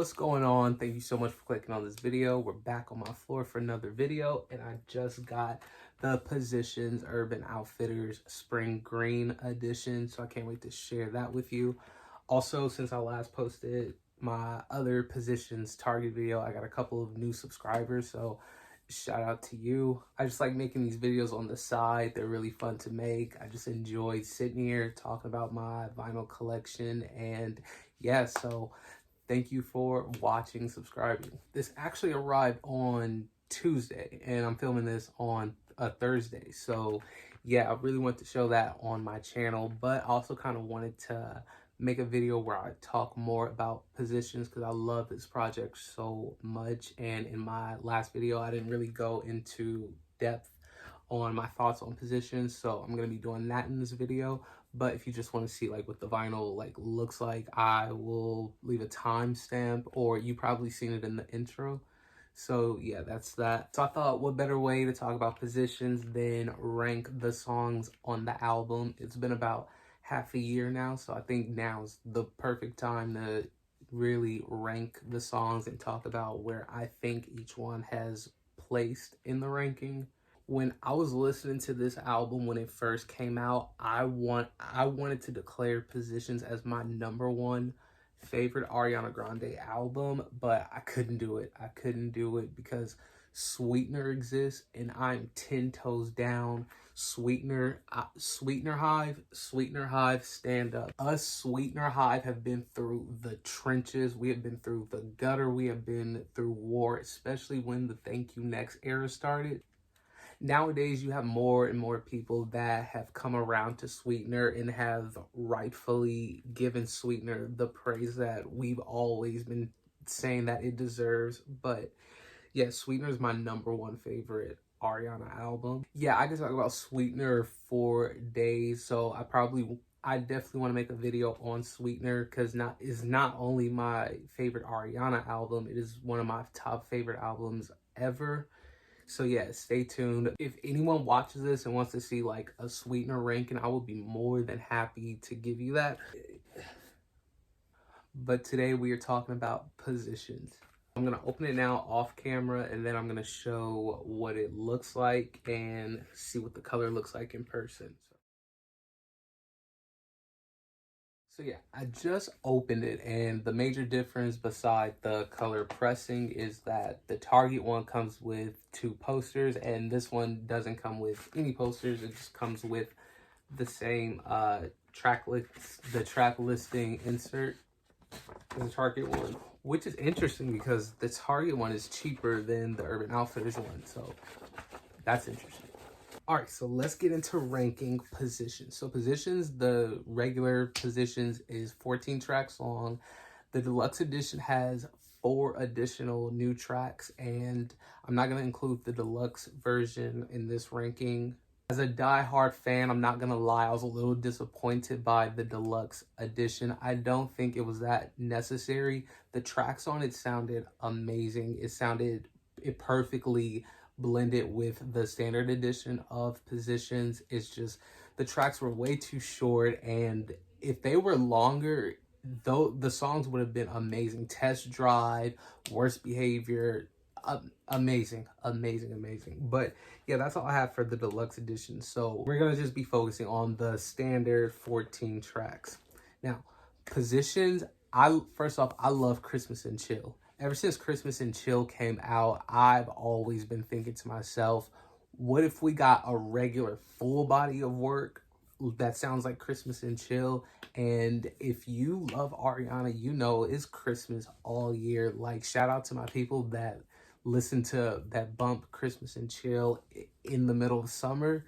What's going on? Thank you so much for clicking on this video. We're back on my floor for another video, and I just got the Positions Urban Outfitters Spring Green edition, so I can't wait to share that with you. Also, since I last posted my other Positions Target video, I got a couple of new subscribers, so shout out to you. I just like making these videos on the side. They're really fun to make. I just enjoy sitting here talking about my vinyl collection, and yeah, so thank you for watching, subscribing. This actually arrived on Tuesday, and I'm filming this on a Thursday. So yeah, I really want to show that on my channel, but also kind of wanted to make a video where I talk more about Positions because I love this project so much. And in my last video, I didn't really go into depth on my thoughts on Positions, so I'm gonna be doing that in this video. But if you just want to see like what the vinyl like looks like, I will leave a timestamp, or you probably seen it in the intro. So yeah, that's that. So I thought, what better way to talk about Positions than rank the songs on the album. It's been about half a year now, so I think now's the perfect time to really rank the songs and talk about where I think each one has placed in the ranking. When I was listening to this album when it first came out, I wanted to declare Positions as my #1 favorite Ariana Grande album, but I couldn't do it. I couldn't do it because Sweetener exists, and I'm 10 toes down. Sweetener Hive, stand up. Us Sweetener Hive have been through the trenches. We have been through the gutter. We have been through war, especially when the Thank You Next era started. Nowadays, you have more and more people that have come around to Sweetener and have rightfully given Sweetener the praise that we've always been saying that it deserves. But yeah, Sweetener is my #1 favorite Ariana album. Yeah, I could talk about Sweetener for days, so I definitely want to make a video on Sweetener because it's not only my favorite Ariana album, it is one of my top favorite albums ever. So yeah, stay tuned. If anyone watches this and wants to see like a Sweetener ranking, I will be more than happy to give you that. But today we are talking about Positions. I'm gonna open it now off camera, and then I'm gonna show what it looks like and see what the color looks like in person. So yeah, I just opened it, and the major difference beside the color pressing is that the Target one comes with 2 posters, and this one doesn't come with any posters. It just comes with the same track listing insert as the Target one, which is interesting because the Target one is cheaper than the Urban Outfitters one, so that's interesting. All right, so let's get into ranking Positions. So Positions, the regular Positions is 14 tracks long. The deluxe edition has 4 additional new tracks, and I'm not going to include the deluxe version in this ranking. As a die-hard fan, I'm not going to lie, I was a little disappointed by the deluxe edition. I don't think it was that necessary. The tracks on it sounded amazing. It perfectly blended with the standard edition of Positions. It's just the tracks were way too short, and if they were longer, though, the songs would have been amazing. Test Drive, Worst Behavior, amazing. But yeah, that's all I have for the deluxe edition, so we're gonna just be focusing on the standard 14 tracks. Now, Positions, first off, I love Christmas and Chill. Ever since Christmas and Chill came out, I've always been thinking to myself, what if we got a regular full body of work that sounds like Christmas and Chill? And if you love Ariana, you know it's Christmas all year. Like, shout out to my people that listen to that bump Christmas and Chill in the middle of summer.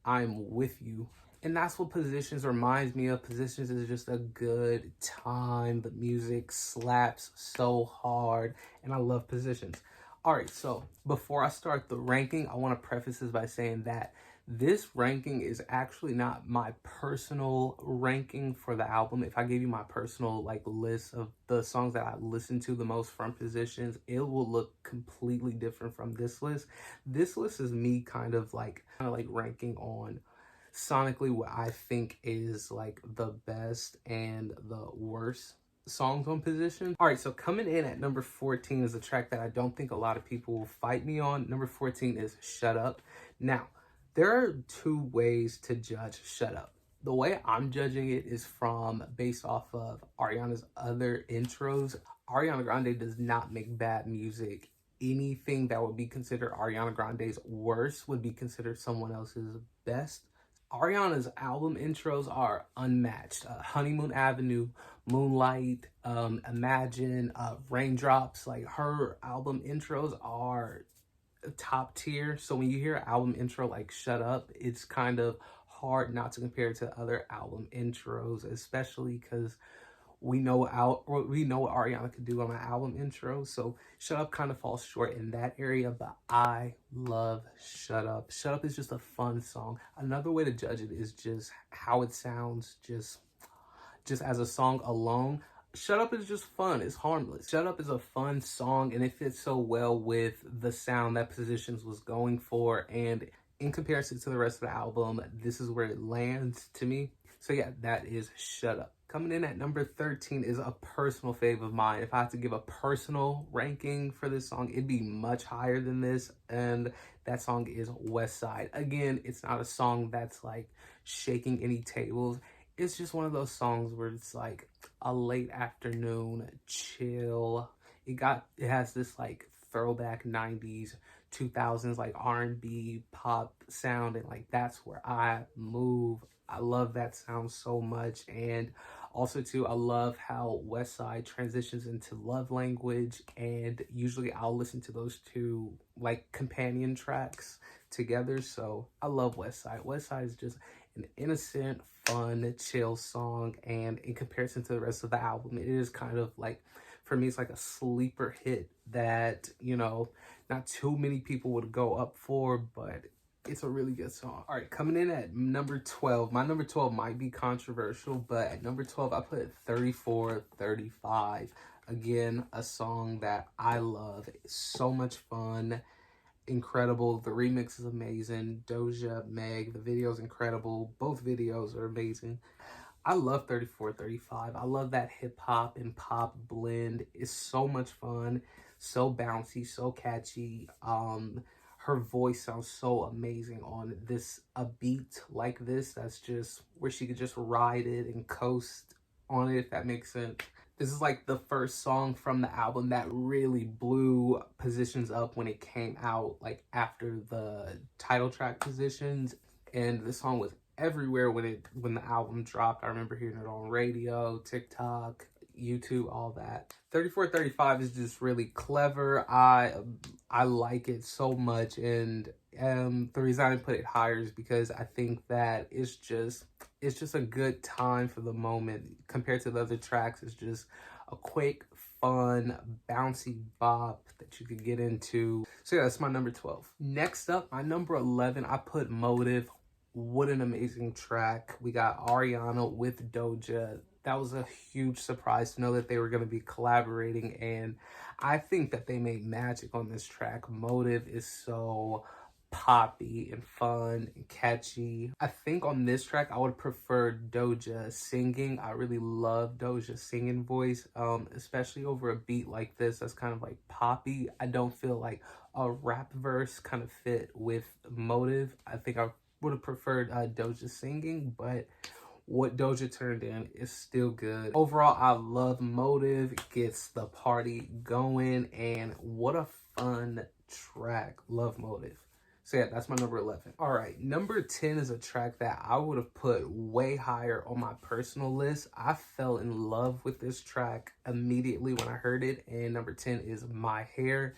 I'm with you. And that's what Positions reminds me of. Positions is just a good time. The music slaps so hard, and I love Positions. All right, so before I start the ranking, I want to preface this by saying that this ranking is actually not my personal ranking for the album. If I give you my personal like list of the songs that I listen to the most from Positions, it will look completely different from this list. This list is me kind of like ranking on sonically what I think is like the best and the worst. songs on position. All right, so coming in at number 14 is a track that I don't think a lot of people will fight me on. Number 14 is Shut Up. Now, there are two ways to judge Shut Up. The way I'm judging it is based off of Ariana's other intros. Ariana Grande does not make bad music. Anything that would be considered Ariana Grande's worst would be considered someone else's best. Ariana's album intros are unmatched. Honeymoon Avenue, Moonlight, Imagine, Raindrops. Like, her album intros are top tier. So when you hear an album intro like Shut Up, it's kind of hard not to compare it to other album intros, especially because we know what Ariana could do on an album intro. So Shut Up kind of falls short in that area, but I love Shut Up. Shut Up is just a fun song. Another way to judge it is just how it sounds, just as a song alone. Shut Up is just fun. It's harmless. Shut Up is a fun song, and it fits so well with the sound that Positions was going for. And in comparison to the rest of the album, this is where it lands to me. So yeah, that is Shut Up. Coming in at number 13 is a personal fave of mine. If I had to give a personal ranking for this song, it'd be much higher than this. And that song is West Side. Again, it's not a song that's like shaking any tables. It's just one of those songs where it's like a late afternoon chill. It has this like throwback 90s, 2000s like R&B pop sound, and like that's where I move. I love that sound so much. And also too, I love how West Side transitions into Love Language, and usually I'll listen to those two like companion tracks together. So I love West Side. West Side is just an innocent, fun, chill song, and in comparison to the rest of the album, it is kind of like, for me, it's like a sleeper hit that, you know, not too many people would go up for, but it's a really good song. All right, coming in at number 12. My number 12 might be controversial, but at number 12, I put 3435. Again, a song that I love. It's so much fun. Incredible. The remix is amazing. Doja, Meg, the video is incredible. Both videos are amazing. I love 3435. I love that hip hop and pop blend. It's so much fun, so bouncy, so catchy. Her voice sounds so amazing on a beat like this. That's just where she could just ride it and coast on it, if that makes sense. This is like the first song from the album that really blew Positions up when it came out, like after the title track Positions. And the song was everywhere when the album dropped. I remember hearing it on radio, TikTok, YouTube, all that. 3435 is just really clever. I like it so much, and the reason I didn't put it higher is because I think that it's just a good time for the moment. Compared to the other tracks, it's just a quick, fun, bouncy bop that you could get into. So yeah, that's my number 12. Next up, my number 11, I put Motive. What an amazing track. We got Ariana with Doja. That was a huge surprise to know that they were going to be collaborating, and I think that they made magic on this track. Motive is so poppy and fun and catchy. I think on this track I would prefer Doja singing. I really love Doja's singing voice, especially over a beat like this that's kind of like poppy. I don't feel like a rap verse kind of fit with Motive. I think I would have preferred Doja singing, but what Doja turned in is still good. Overall, I love Motive. It gets the party going, and what a fun track. Love Motive. So yeah, that's my number 11. All right, number 10 is a track that I would have put way higher on my personal list. I fell in love with this track immediately when I heard it, and number 10 is My Hair.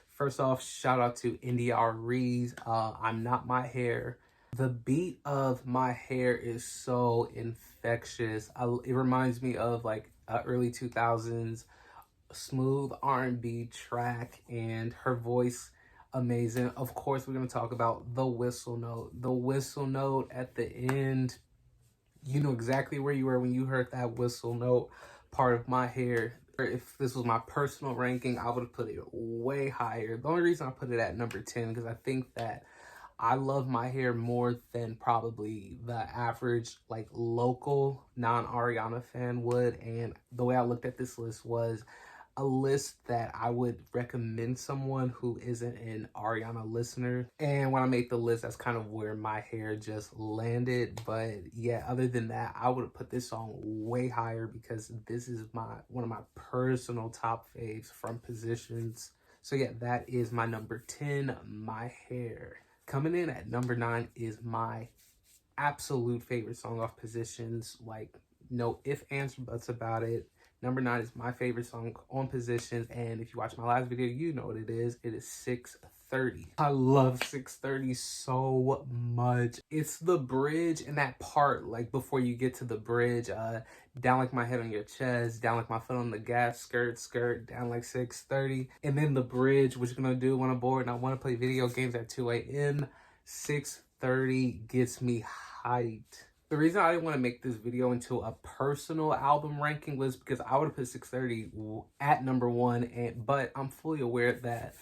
First off, shout out to India Rees. I'm Not My Hair. The beat of My Hair is so infectious. It reminds me of like early 2000s smooth R&B track, and her voice amazing. Of course, we're going to talk about the whistle note. The whistle note at the end. You know exactly where you were when you heard that whistle note part of My Hair. If this was my personal ranking, I would have put it way higher. The only reason I put it at number 10 because I think that I love my hair more than probably the average like local non-Ariana fan would. And the way I looked at this list was a list that I would recommend someone who isn't an Ariana listener. And when I made the list, that's kind of where my hair just landed. But yeah, other than that, I would have put this song way higher because this is one of my personal top faves from Positions. So yeah, that is my number 10, My Hair. Coming in at number 9 is my absolute favorite song off Positions. Like, no ifs, ands, or buts about it. Number 9 is my favorite song on Positions, and if you watch my last video, you know what it is. It is 630. I love 630 so much. It's the bridge and that part, like before you get to the bridge, down like my head on your chest, down like my foot on the gas, skirt, skirt, down like 630. And then the bridge, what you gonna do when I'm bored and I wanna play video games at 2 a.m. 630 gets me hyped. The reason I didn't want to make this video into a personal album ranking was because I would have put 630 at number 1, but I'm fully aware that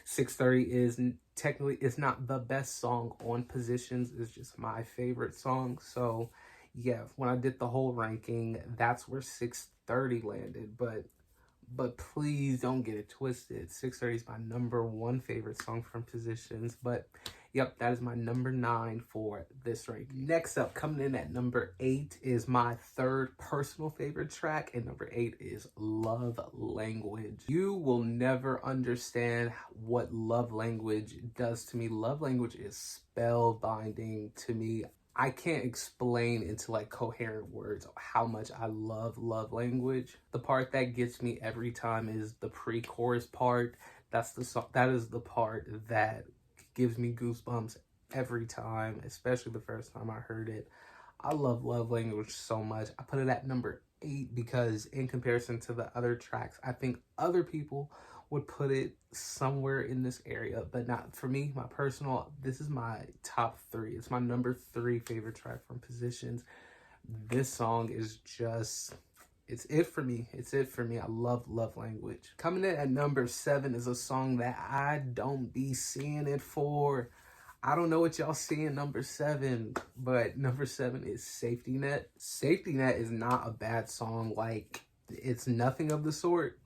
630 is technically, it's not the best song on Positions. It's just my favorite song. So yeah, when I did the whole ranking, that's where 630 landed. But please don't get it twisted. 630 is my number 1 favorite song from Positions. But yep, that is my number 9 for this ranking. Next up, coming in at number 8 is my 3rd personal favorite track. And number 8 is Love Language. You will never understand what Love Language does to me. Love Language is spellbinding to me. I can't explain into like coherent words how much I love Love Language. The part that gets me every time is the pre-chorus part. That is the part that gives me goosebumps every time, especially the first time I heard it. I love Love Language so much. I put it at number 8 because in comparison to the other tracks, I think other people would put it somewhere in this area, but not for me. My personal, this is my top 3. It's my number 3 favorite track from Positions. This song is just, it's it for me. It's it for me. I love Love Language. Coming in at number 7 is a song that I don't be seeing it for. I don't know what y'all see in number 7, but number 7 is Safety Net. Safety Net is not a bad song. Like, it's nothing of the sort.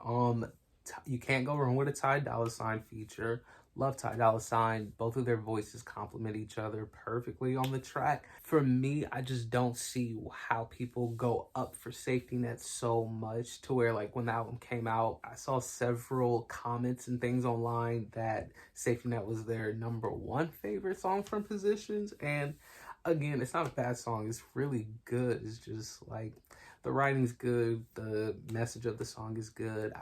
You can't go wrong with a Ty Dolla $ign feature. Love Ty Dolla $ign. Both of their voices complement each other perfectly on the track. For me, I just don't see how people go up for Safety Net so much to where, like, when the album came out, I saw several comments and things online that Safety Net was their number 1 favorite song from Positions. And again, it's not a bad song. It's really good. It's just like the writing's good. The message of the song is good.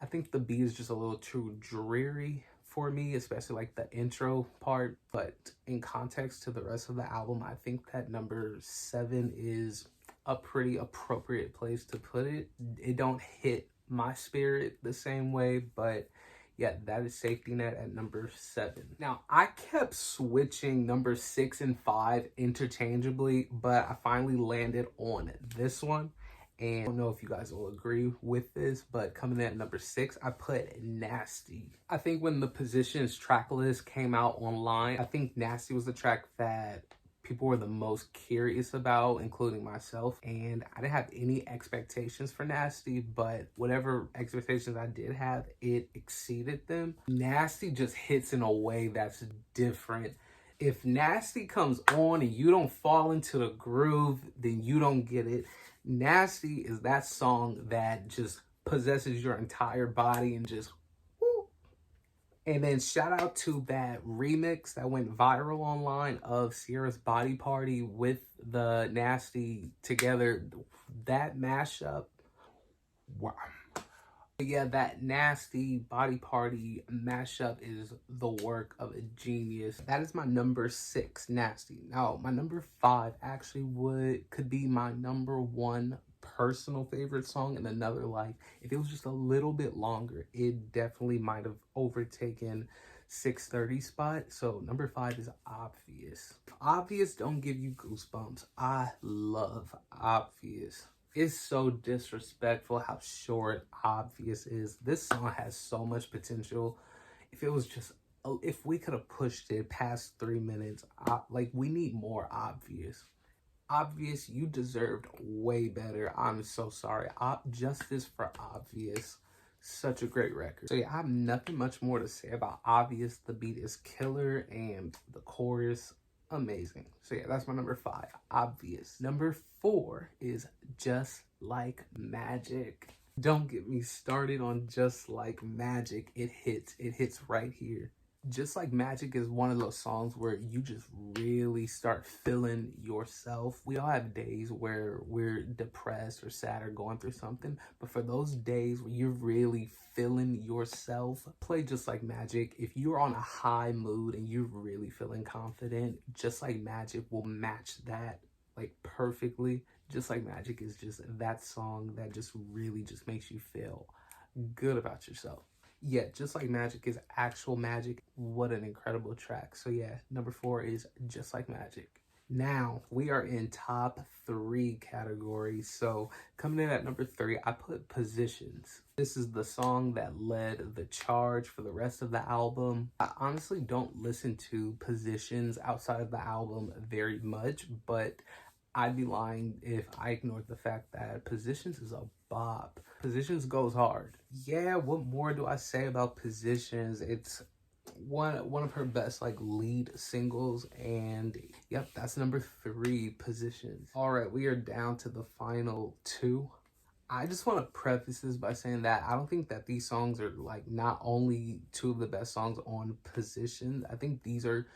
I think the beat is just a little too dreary for me, especially like the intro part. But in context to the rest of the album, I think that number 7 is a pretty appropriate place to put it. It don't hit my spirit the same way, but yeah, that is Safety Net at number 7. Now, I kept switching number 6 and 5 interchangeably, but I finally landed on this one. And I don't know if you guys will agree with this, but coming in at number 6, I put Nasty. I think when the Positions track list came out online, I think Nasty was the track that people were the most curious about, including myself. And I didn't have any expectations for Nasty, but whatever expectations I did have, it exceeded them. Nasty just hits in a way that's different. If Nasty comes on and you don't fall into the groove, then you don't get it. Nasty is that song that just possesses your entire body and just whoo. And then shout out to that remix that went viral online of Sierra's Body Party with the Nasty together. That mashup, wow. Yeah, that Nasty Body Party mashup is the work of a genius. That is my number 6, Nasty. Now, my number 5 actually could be my number 1 personal favorite song in Another Life. If it was just a little bit longer, it definitely might have overtaken 630 spot. So number 5 is Obvious. Obvious don't give you goosebumps. I love Obvious. It's so disrespectful how short Obvious is. This song has so much potential. If it was just if we could have pushed it past 3 minutes, like, we need more obvious. Obvious, you deserved way better. I'm so sorry. Justice for Obvious. Such a great record. So yeah, I have nothing much more to say about Obvious. The beat is killer and the chorus, amazing. So yeah, that's my number 5, Obvious. Number 4 is Just Like Magic. Don't get me started on Just Like Magic. It hits right here. Just Like Magic is one of those songs where you just really start feeling yourself. We all have days where we're depressed or sad or going through something, but for those days where you're really feeling yourself, play Just Like Magic. If you're on a high mood and you're really feeling confident, Just Like Magic will match that like perfectly. Just Like Magic is just that song that just really just makes you feel good about yourself. Yeah, Just Like Magic is actual magic. What an incredible track. So yeah, number 4 is Just Like Magic. Now we are in top 3 categories. So coming in at number 3, I put Positions. This is the song that led the charge for the rest of the album. I honestly don't listen to Positions outside of the album very much, but I'd be lying if I ignored the fact that Positions is a bop. Positions goes hard. Yeah, what more do I say about Positions? It's one of her best like lead singles, and yep, that's number 3, Positions. All right, we are down to the final 2. I just want to preface this by saying that I don't think that these songs are like not only 2 of the best songs on Positions. I think these are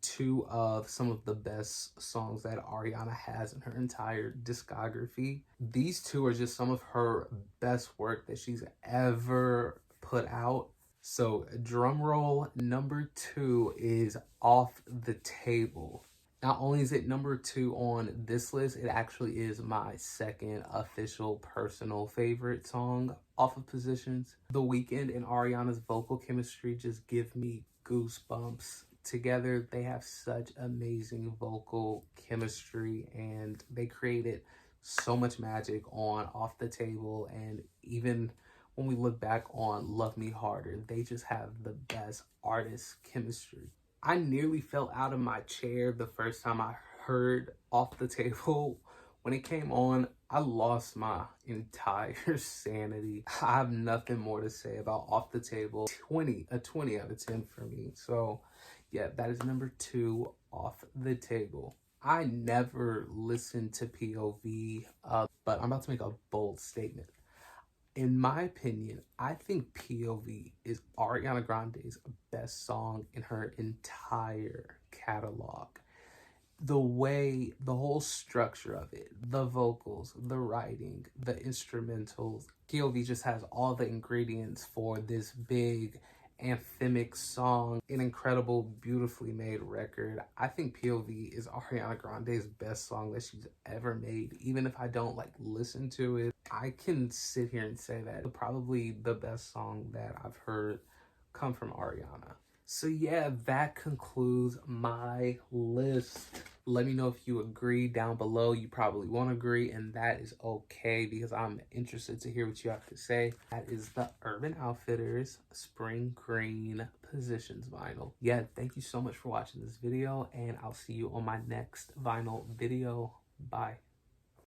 2 of some of the best songs that Ariana has in her entire discography. These 2 are just some of her best work that she's ever put out. So drum roll, number 2 is Off the Table. Not only is it number 2 on this list, it actually is my second official personal favorite song off of Positions. The Weeknd and Ariana's vocal chemistry just give me goosebumps. Together, they have such amazing vocal chemistry, and they created so much magic on Off the Table. And even when we look back on Love Me Harder, they just have the best artist chemistry. I nearly fell out of my chair the first time I heard Off the Table. When it came on, I lost my entire sanity. I have nothing more to say about Off the Table. A 20 out of 10 for me. So yeah, that is number 2, Off the Table. I never listened to POV, but I'm about to make a bold statement. In my opinion, I think POV is Ariana Grande's best song in her entire catalog. The way, the whole structure of it, the vocals, the writing, the instrumentals, POV just has all the ingredients for this big anthemic song, an incredible, beautifully made record. I think POV is Ariana Grande's best song that she's ever made. Even if I don't like listen to it, I can sit here and say that probably the best song that I've heard come from Ariana. So yeah, that concludes my list. Let me know if you agree down below. You probably won't agree, and that is okay because I'm interested to hear what you have to say. That is the Urban Outfitters Spring Green Positions vinyl. Yeah, thank you so much for watching this video, and I'll see you on my next vinyl video. Bye.